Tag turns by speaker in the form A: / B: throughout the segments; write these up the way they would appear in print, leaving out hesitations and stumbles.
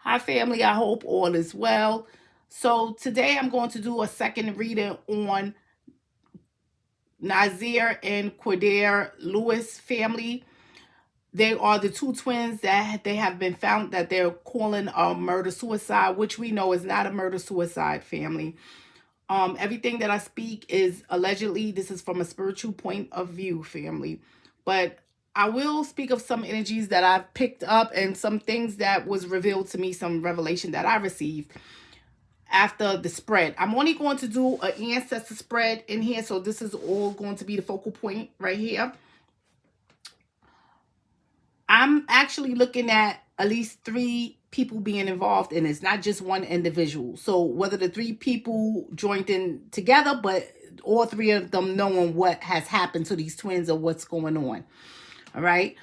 A: Hi family, I hope all is well. So today I'm going to do a second reading on Nazir and Qaadir Lewis family. They are the two twins that they have been found that they're calling a murder suicide, which we know is not a murder suicide family. Everything that I speak is allegedly, this is from a spiritual point of view, family. But I will speak of some energies that I've picked up and some things that was revealed to me, some revelation that I received after the spread. I'm only going to do an ancestor spread in here, so this is all going to be the focal point right here. I'm actually looking at least 3 people being involved in this, not just one individual. So whether the 3 people joined in together, but all 3 of them knowing what has happened to these twins or what's going on. All right.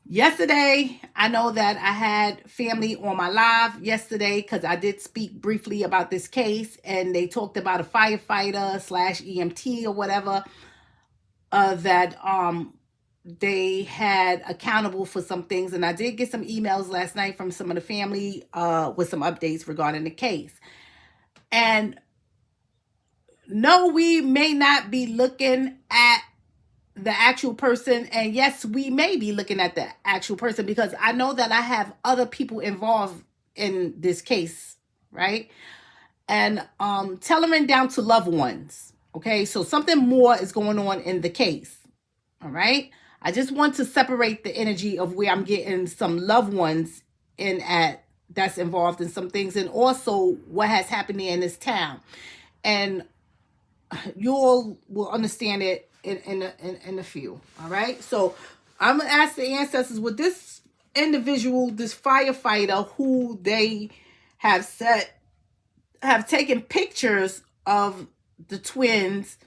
A: Yesterday, I know that I had family on my live yesterday because I did speak briefly about this case, and they talked about a firefighter / EMT or whatever that they had accountable for some things. And I did get some emails last night from some of the family with some updates regarding the case. And no, we may not be looking at the actual person, and yes, we may be looking at the actual person, because I know that I have other people involved in this case, right? And tailoring down to loved ones. Okay, so something more is going on in the case. All right, I just want to separate the energy of where I'm getting some loved ones in at that's involved in some things, and also what has happened in this town, and you all will understand it in a few. All right, so I'm gonna ask the ancestors, with this individual, this firefighter, who they have taken pictures of the twins,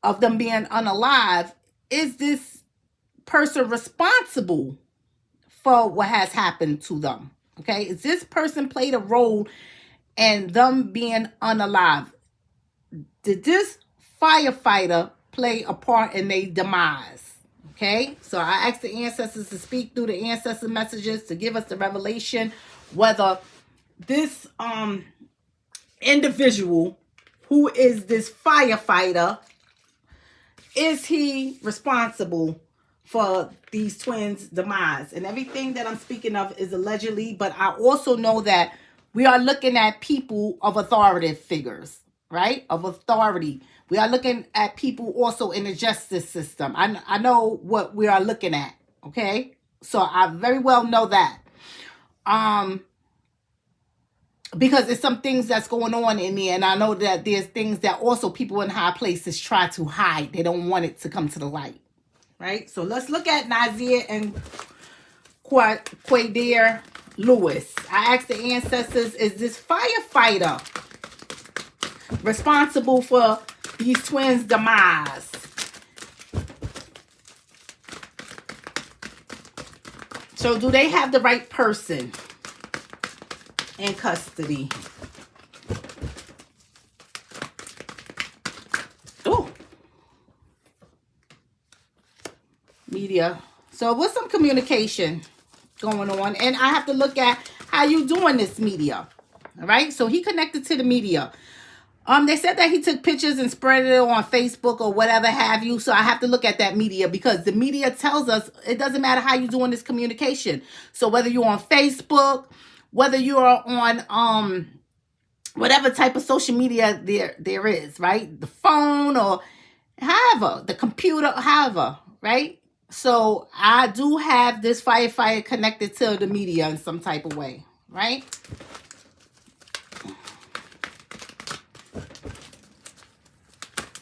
A: of them being unalive, is this person responsible for what has happened to them? Okay, is this person played a role in them being unalive? Did this firefighter play a part in their demise? Okay, so I asked the ancestors to speak through the ancestor messages to give us the revelation whether this individual, who is this firefighter, is he responsible for these twins' demise? And everything that I'm speaking of is allegedly, but I also know that we are looking at people of authoritative figures, right? Of authority. We are looking at people also in the justice system. I know what we are looking at, okay? So I very well know that. Because it's some things that's going on in there, and I know that there's things that also people in high places try to hide. They don't want it to come to the light, right? So let's look at Nazir and Qaadir Lewis. I asked the ancestors, is this firefighter responsible for these twins' demise? So do they have the right person in custody? Oh, media. So what's some communication going on? And I have to look at how you doing this, media. All right, so he connected to the media. They said that he took pictures and spread it on Facebook or whatever have you. So I have to look at that media, because the media tells us it doesn't matter how you're doing this communication. So whether you're on Facebook, whether you are on whatever type of social media there is, right? The phone or however, the computer, however, right? So I do have this firefighter connected to the media in some type of way, right?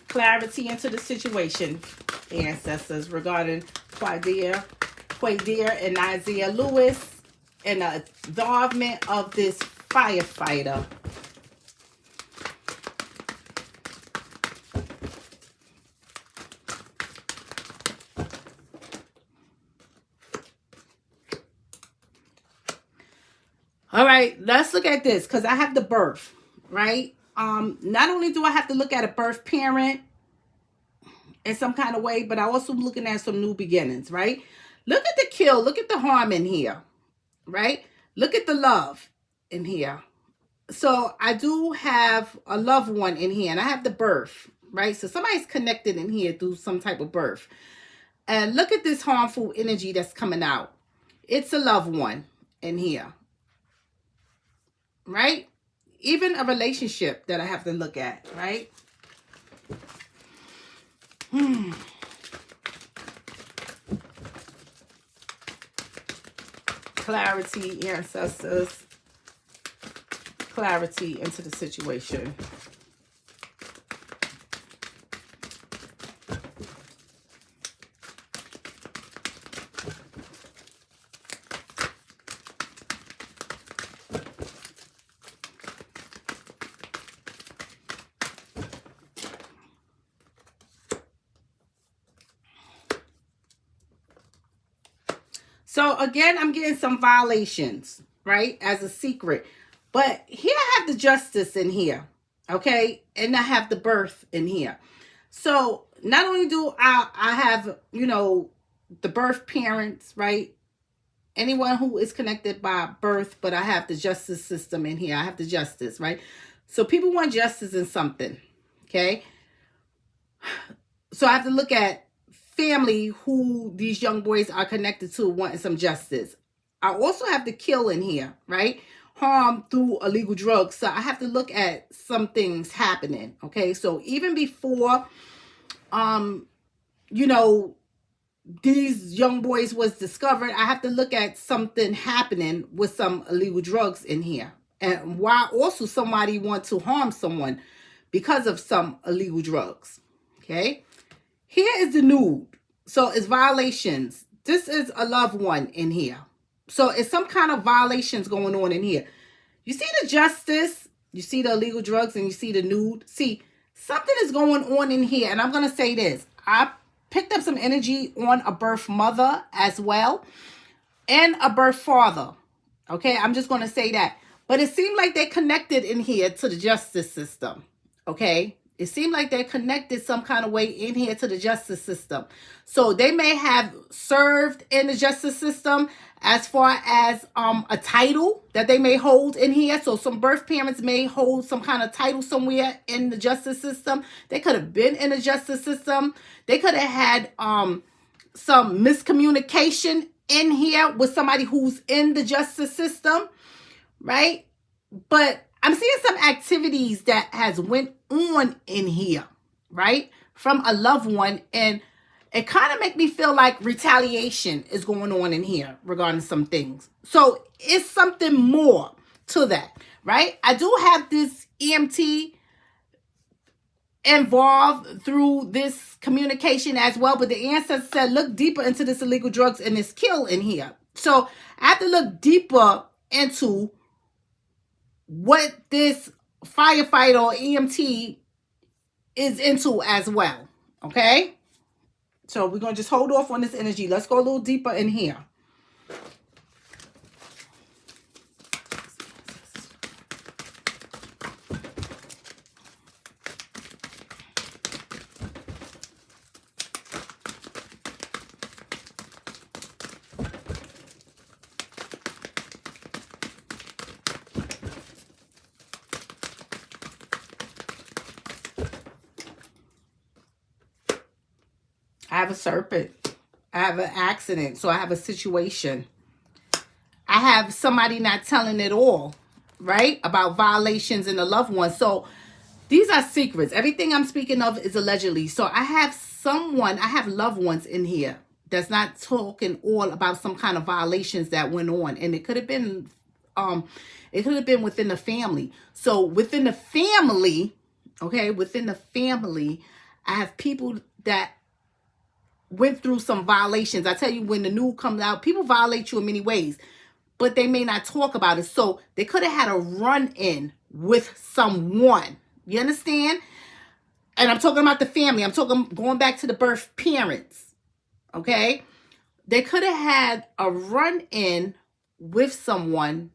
A: Clarity into the situation, ancestors, regarding Qaadir and Nazir Lewis and the involvement of this firefighter. All right, let's look at this, because I have the birth, right? Not only do I have to look at a birth parent in some kind of way, but I also looking at some new beginnings, right? Look at the kill, look at the harm in here, right? Look at the love in here. So I do have a loved one in here, and I have the birth, right? So somebody's connected in here through some type of birth. And look at this harmful energy that's coming out. It's a loved one in here, right? Even a relationship that I have to look at, right? Clarity, ancestors. Clarity into the situation. So again, I'm getting some violations, right? As a secret. But here I have the justice in here, okay? And I have the birth in here. So not only do I have, you know, the birth parents, right? Anyone who is connected by birth, but I have the justice system in here. I have the justice, right? So people want justice in something, okay? So I have to look at family who these young boys are connected to wanting some justice. I also have the kill in here, right? Harm through illegal drugs. So I have to look at some things happening, okay? So even before, you know, these young boys was discovered, I have to look at something happening with some illegal drugs in here. And why also somebody want to harm someone because of some illegal drugs, okay? Here is the nude. So it's violations. This is a loved one in here. So it's some kind of violations going on in here. You see the justice, you see the illegal drugs, and you see the nude. See, something is going on in here. And I'm going to say this. I picked up some energy on a birth mother as well. And a birth father. Okay, I'm just going to say that. But it seemed like they connected in here to the justice system. Okay. It seemed like they're connected some kind of way in here to the justice system. So they may have served in the justice system as far as a title that they may hold in here. So some birth parents may hold some kind of title somewhere in the justice system. They could have been in the justice system. They could have had some miscommunication in here with somebody who's in the justice system, right? But I'm seeing some activities that has went on in here, right? From a loved one. And it kind of make me feel like retaliation is going on in here regarding some things. So it's something more to that, right? I do have this EMT involved through this communication as well. But the ancestor said, look deeper into this illegal drugs and this kill in here. So I have to look deeper into what this firefighter or EMT is into as well. Okay? So we're going to just hold off on this energy. Let's go a little deeper in here. I have a serpent. I have an accident. So I have a situation. I have somebody not telling it all, right? About violations in the loved one. So these are secrets. Everything I'm speaking of is allegedly. So I have loved ones in here that's not talking all about some kind of violations that went on. And it could have been within the family. So within the family, okay, within the family, I have people that went through some violations. I tell you, when the nude comes out, people violate you in many ways, but they may not talk about it. So they could have had a run-in with someone. You understand? And I'm talking about the family. I'm talking going back to the birth parents. Okay? They could have had a run-in with someone,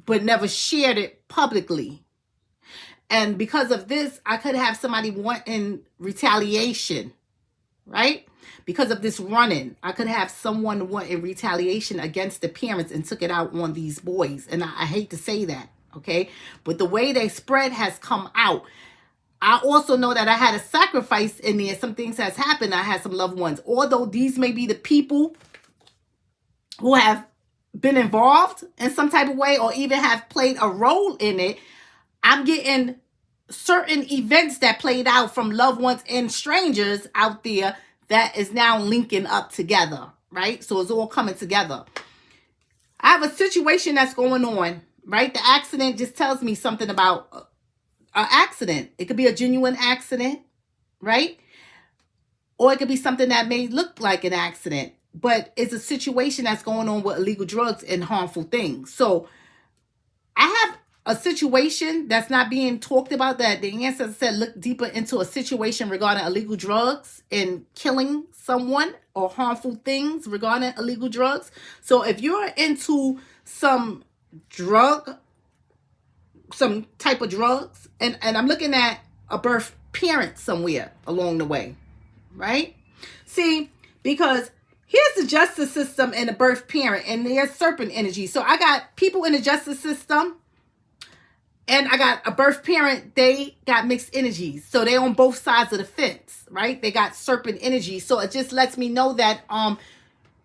A: but never shared it publicly. And because of this, I could have somebody wanting retaliation, right? Because of this running, I could have someone want in retaliation against the parents and took it out on these boys. And I hate to say that, okay? But the way they spread has come out. I also know that I had a sacrifice in there. Some things has happened. I had some loved ones. Although these may be the people who have been involved in some type of way or even have played a role in it, I'm getting certain events that played out from loved ones and strangers out there that is now linking up together, right? So it's all coming together. I have a situation that's going on, right? The accident just tells me something about an accident. It could be a genuine accident, right? Or it could be something that may look like an accident, but it's a situation that's going on with illegal drugs and harmful things. So I have a situation that's not being talked about that the ancestor said look deeper into a situation regarding illegal drugs and killing someone or harmful things regarding illegal drugs. So if you're into some type of drugs, and I'm looking at a birth parent somewhere along the way, right? See, because here's the justice system and the birth parent, and there's serpent energy. So I got people in the justice system, and I got a birth parent, they got mixed energies. So they're on both sides of the fence, right? They got serpent energy. So it just lets me know that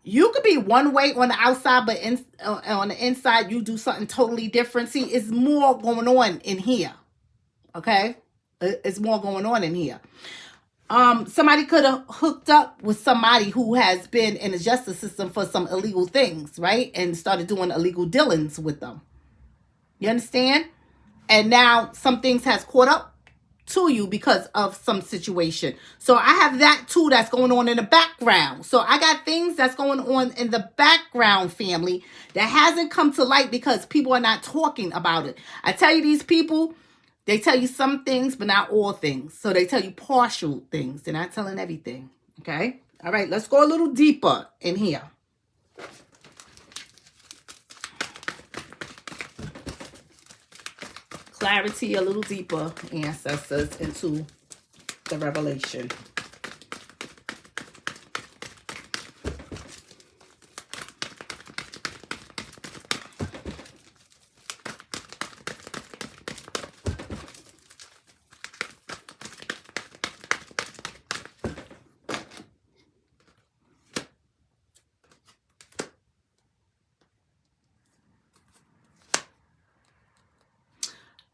A: you could be one way on the outside, but on the inside, you do something totally different. See, it's more going on in here, okay? It's more going on in here. Somebody could have hooked up with somebody who has been in the justice system for some illegal things, right? And started doing illegal dealings with them. You understand? And now some things has caught up to you because of some situation. So I have that too that's going on in the background. So I got things that's going on in the background, family, that hasn't come to light because people are not talking about it. I tell you, these people, they tell you some things, but not all things. So they tell you partial things. They're not telling everything. Okay? All right, let's go a little deeper in here. Clarity a little deeper, ancestors, into the revelation.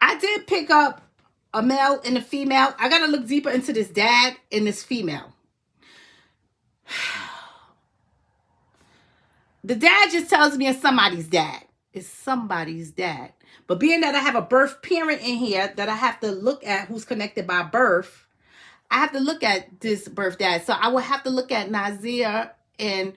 A: I did pick up a male and a female. I got to look deeper into this dad and this female. The dad just tells me it's somebody's dad. It's somebody's dad. But being that I have a birth parent in here that I have to look at who's connected by birth, I have to look at this birth dad. So I will have to look at Nazir and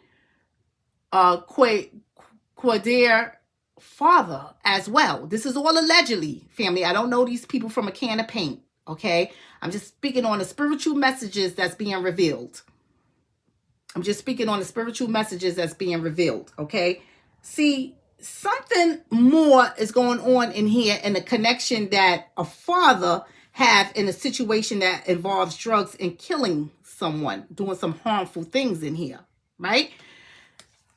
A: Qaadir father as well. This is all allegedly, family. I don't know these people from a can of paint, okay? I'm just speaking on the spiritual messages that's being revealed. I'm just speaking on the spiritual messages that's being revealed, okay? See, something more is going on in here in the connection that a father have in a situation that involves drugs and killing someone, doing some harmful things in here, right?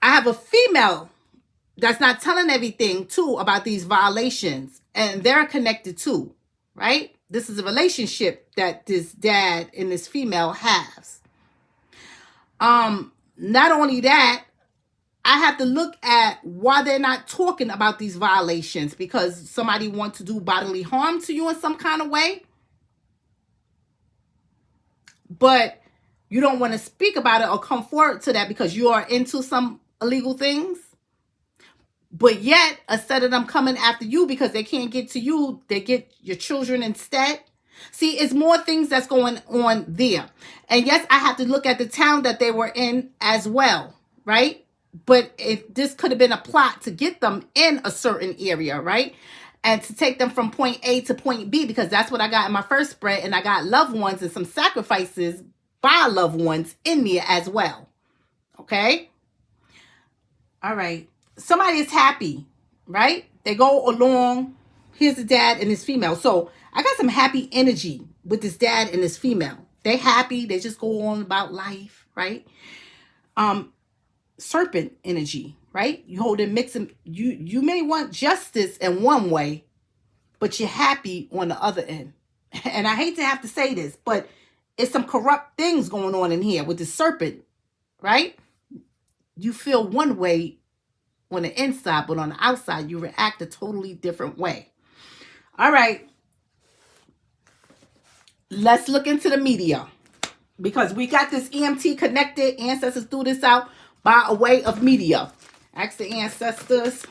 A: I have a female that's not telling everything too about these violations, and they're connected too, right? This is a relationship that this dad and this female has. Not only that, I have to look at why they're not talking about these violations, because somebody wants to do bodily harm to you in some kind of way, but you don't want to speak about it or come forward to that because you are into some illegal things. But yet, instead of them coming after you because they can't get to you, they get your children instead. See, it's more things that's going on there. And yes, I have to look at the town that they were in as well, right? But this could have been a plot to get them in a certain area, right? And to take them from point A to point B, because that's what I got in my first spread. And I got loved ones and some sacrifices by loved ones in there as well. Okay? All right. Somebody is happy, right? They go along. Here's the dad and his female. So I got some happy energy with this dad and this female. They happy. They just go on about life, right? Serpent energy, right? You hold in mixing. You may want justice in one way, but you're happy on the other end. And I hate to have to say this, but it's some corrupt things going on in here with the serpent, right? You feel one way on the inside, but on the outside, you react a totally different way. All right. Let's look into the media, because we got this EMT connected. Ancestors threw this out by a way of media. Ask the ancestors.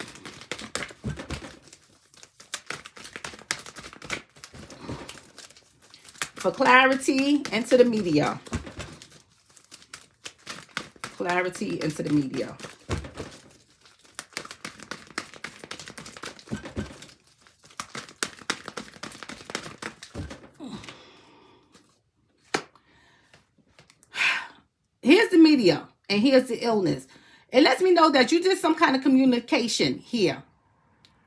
A: For clarity into the media. Clarity into the media. Here's the media and here's the illness. It lets me know that you did some kind of communication here.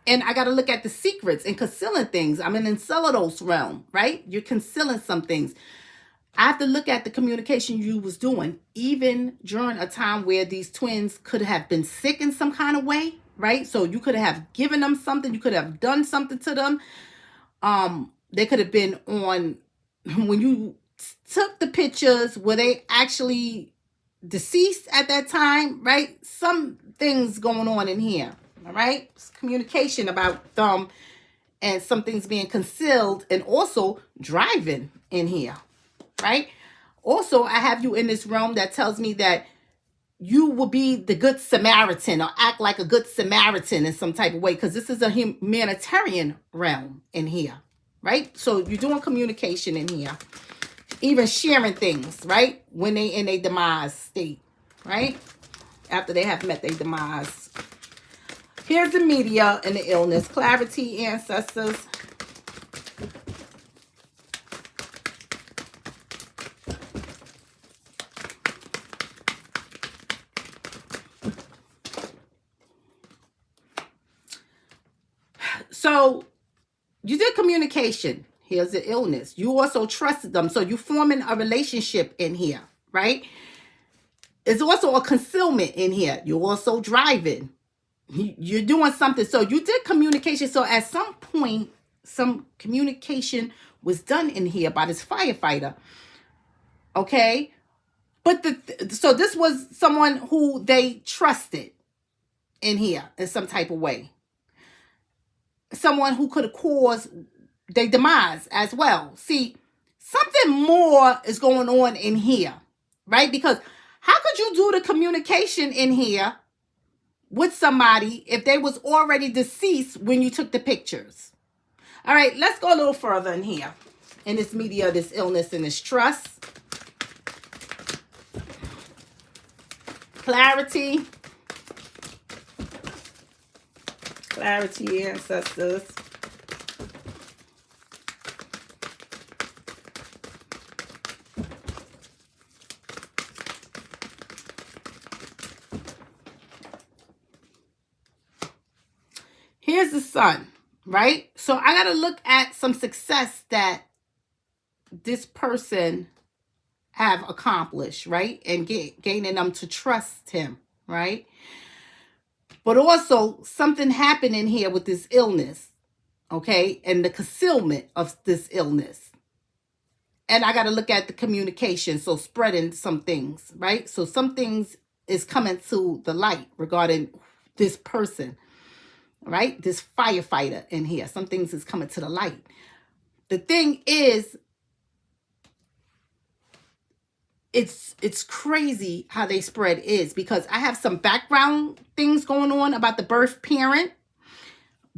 A: And I got to look at the secrets and concealing things. I'm in Enceladus realm, right? You're concealing some things. I have to look at the communication you was doing, even during a time where these twins could have been sick in some kind of way, right? So you could have given them something. You could have done something to them. They could have been on, when you took the pictures, were they actually deceased at that time, right? Some things going on in here. All right. It's communication about them and some things being concealed, and also driving in here. Right. Also, I have you in this realm that tells me that you will be the good Samaritan, or act like a good Samaritan in some type of way, because this is a humanitarian realm in here. Right. So you're doing communication in here, even sharing things, right? When they in a demise state, right? After they have met their demise. Here's the media and the illness. Clarity, ancestors. So you did communication. Here's the illness. You also trusted them. So you're forming a relationship in here, right? There's also a concealment in here. You're also driving. You're doing something. So you did communication. So at some point, some communication was done in here by this firefighter. Okay. But so this was someone who they trusted in here in some type of way. Someone who could have caused their demise as well. See, something more is going on in here, right? Because how could you do the communication in here with somebody if they was already deceased when you took the pictures? All right, let's go a little further in here. In this media, this illness and this trust. Clarity. Clarity, ancestors. Here's the sun, right? So I got to look at some success that this person have accomplished, right? And gaining them to trust him, right? But also something happened in here with this illness, okay? And the concealment of this illness. And I got to look at the communication. So spreading some things, right? So some things is coming to the light regarding this person, right? This firefighter in here. Some things is coming to the light. The thing is, it's crazy how they spread is, because I have some background things going on about the birth parent,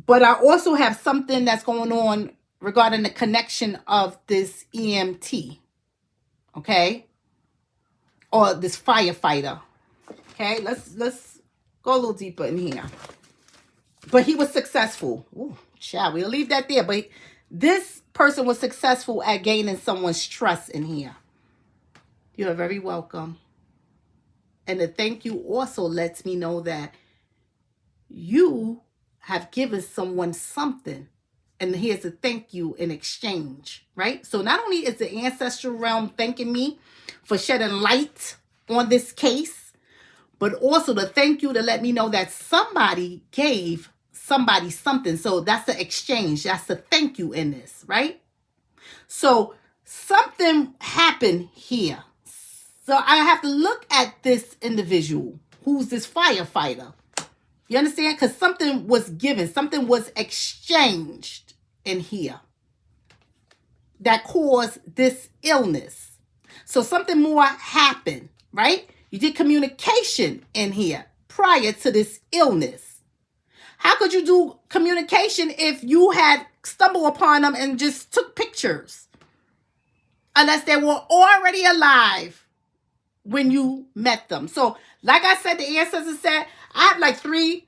A: but I also have something that's going on regarding the connection of this EMT, okay? Or this firefighter, okay? Let's go a little deeper in here. But he was successful. Ooh, child, we'll leave that there. But this person was successful at gaining someone's trust in here. You are very welcome. And the thank you also lets me know that you have given someone something And here's a thank you in exchange, right? So not only is the ancestral realm thanking me for shedding light on this case, but also the thank you to let me know that somebody gave somebody something. So that's the exchange. That's the thank you in this, right? So something happened here. So I have to look at this individual who's this firefighter. You understand? Because something was given. Something was exchanged in here that caused this illness. So something more happened, right? You did communication in here prior to this illness. How could you do communication if you had stumbled upon them and just took pictures? Unless they were already alive when you met them. So, like I said, the ancestors said, I have like 3,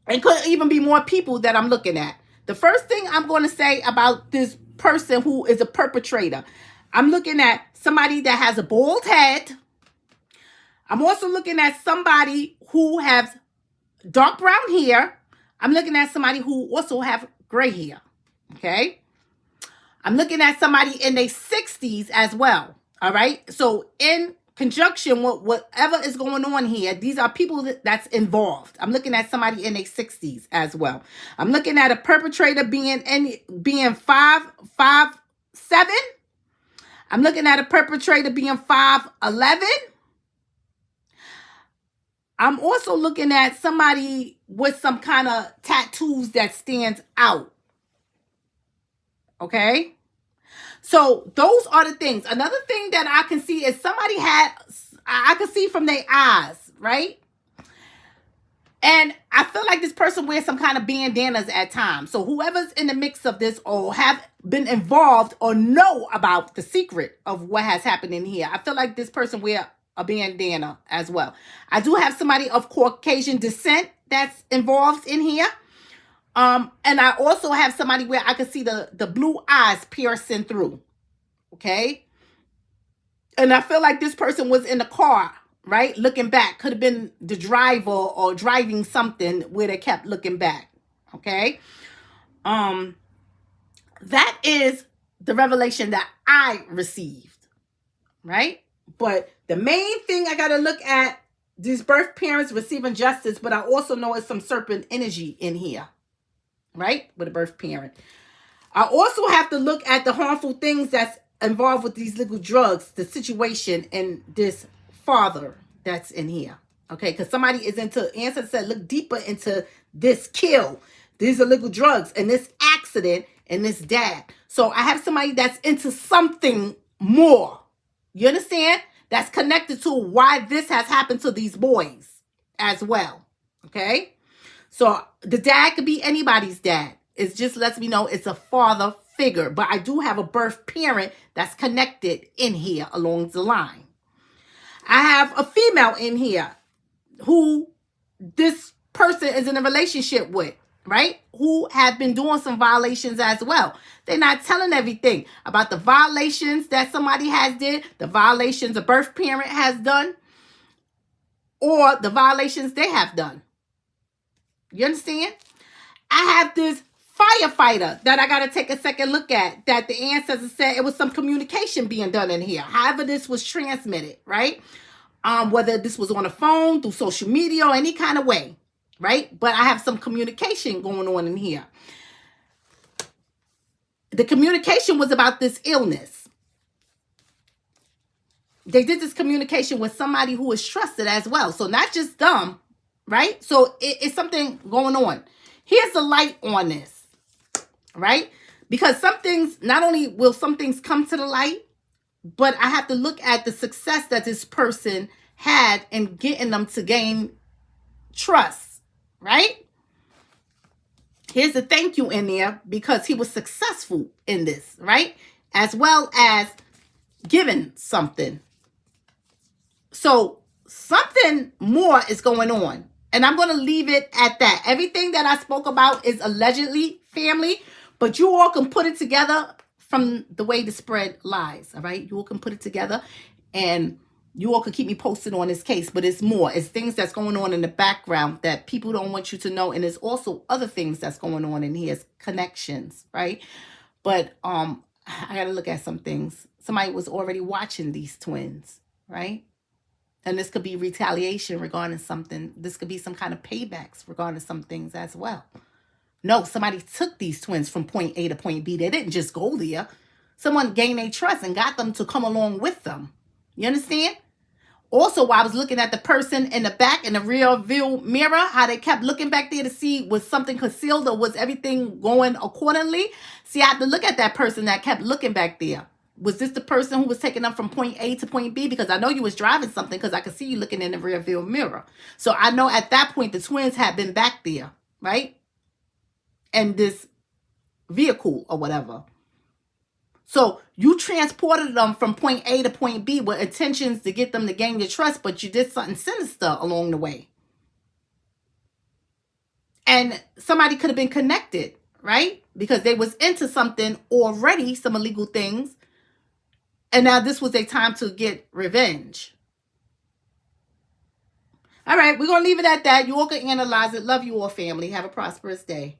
A: and could even be more people that I'm looking at. The first thing I'm going to say about this person who is a perpetrator, I'm looking at somebody that has a bald head. I'm also looking at somebody who has dark brown hair. I'm looking at somebody who also have gray hair. Okay? I'm looking at somebody in their 60s as well. All right? So in conjunction with whatever is going on here, these are people that's involved. I'm looking at somebody in their 60s as well. I'm looking at a perpetrator being 5'7". I'm looking at a perpetrator being 5'11". I'm also looking at somebody with some kind of tattoos that stands out. Okay? So those are the things. Another thing that I can see is somebody I can see from their eyes, right? And I feel like this person wears some kind of bandanas at times. So whoever's in the mix of this or have been involved or know about the secret of what has happened in here, I feel like this person wear a bandana as well. I do have somebody of Caucasian descent that's involved in here. And I also have somebody where I can see the blue eyes piercing through. Okay? And I feel like this person was in the car, right? Looking back. Could have been the driver or driving something where they kept looking back. Okay? That is the revelation that I received. Right? But the main thing I got to look at, these birth parents receiving justice, but I also know it's some serpent energy in here. Right? With a birth parent. I also have to look at the harmful things that's involved with these legal drugs, the situation and this father that's in here. Okay? Because somebody is into, Ancestor said, look deeper into this kill. These illegal drugs and this accident and this dad. So I have somebody that's into something more. You understand? That's connected to why this has happened to these boys as well. Okay? So the dad could be anybody's dad. It just lets me know it's a father figure. But I do have a birth parent that's connected in here along the line. I have a female in here who this person is in a relationship with, right? Who have been doing some violations as well. They're not telling everything about the violations that somebody has did, the violations a birth parent has done, or the violations they have done. You understand? I have this firefighter that I got to take a second look at, that the ancestors said it was some communication being done in here. However this was transmitted, right? Whether this was on a phone, through social media, or any kind of way, right? But I have some communication going on in here. The communication was about this illness. They did this communication with somebody who is trusted as well. So not just them, right? So it's something going on. Here's the light on this, right? Because some things, not only will some things come to the light, but I have to look at the success that this person had in getting them to gain trust, right? Here's a thank you in there because he was successful in this, right? As well as giving something. So something more is going on. And I'm going to leave it at that. Everything that I spoke about is allegedly family, but you all can put it together from the way the spread lies, all right? You all can put it together and You all could keep me posted on this case, but it's more. It's things that's going on in the background that people don't want you to know. And there's also other things that's going on in here. It's connections, right? But I got to look at some things. Somebody was already watching these twins, right? And this could be retaliation regarding something. This could be some kind of paybacks regarding some things as well. No, somebody took these twins from point A to point B. They didn't just go there. Someone gained their trust and got them to come along with them. You understand? Also, while I was looking at the person in the back in the rear view mirror, how they kept looking back there to see was something concealed or was everything going accordingly. See, I had to look at that person that kept looking back there. Was this the person who was taking them from point A to point B? Because I know you was driving something because I could see you looking in the rear view mirror. So I know at that point the twins had been back there, right? And this vehicle or whatever. So you transported them from point A to point B with intentions to get them to gain your trust, but you did something sinister along the way. And somebody could have been connected, right? Because they was into something already, some illegal things. And now this was their time to get revenge. All right, we're going to leave it at that. You all can analyze it. Love you all, family. Have a prosperous day.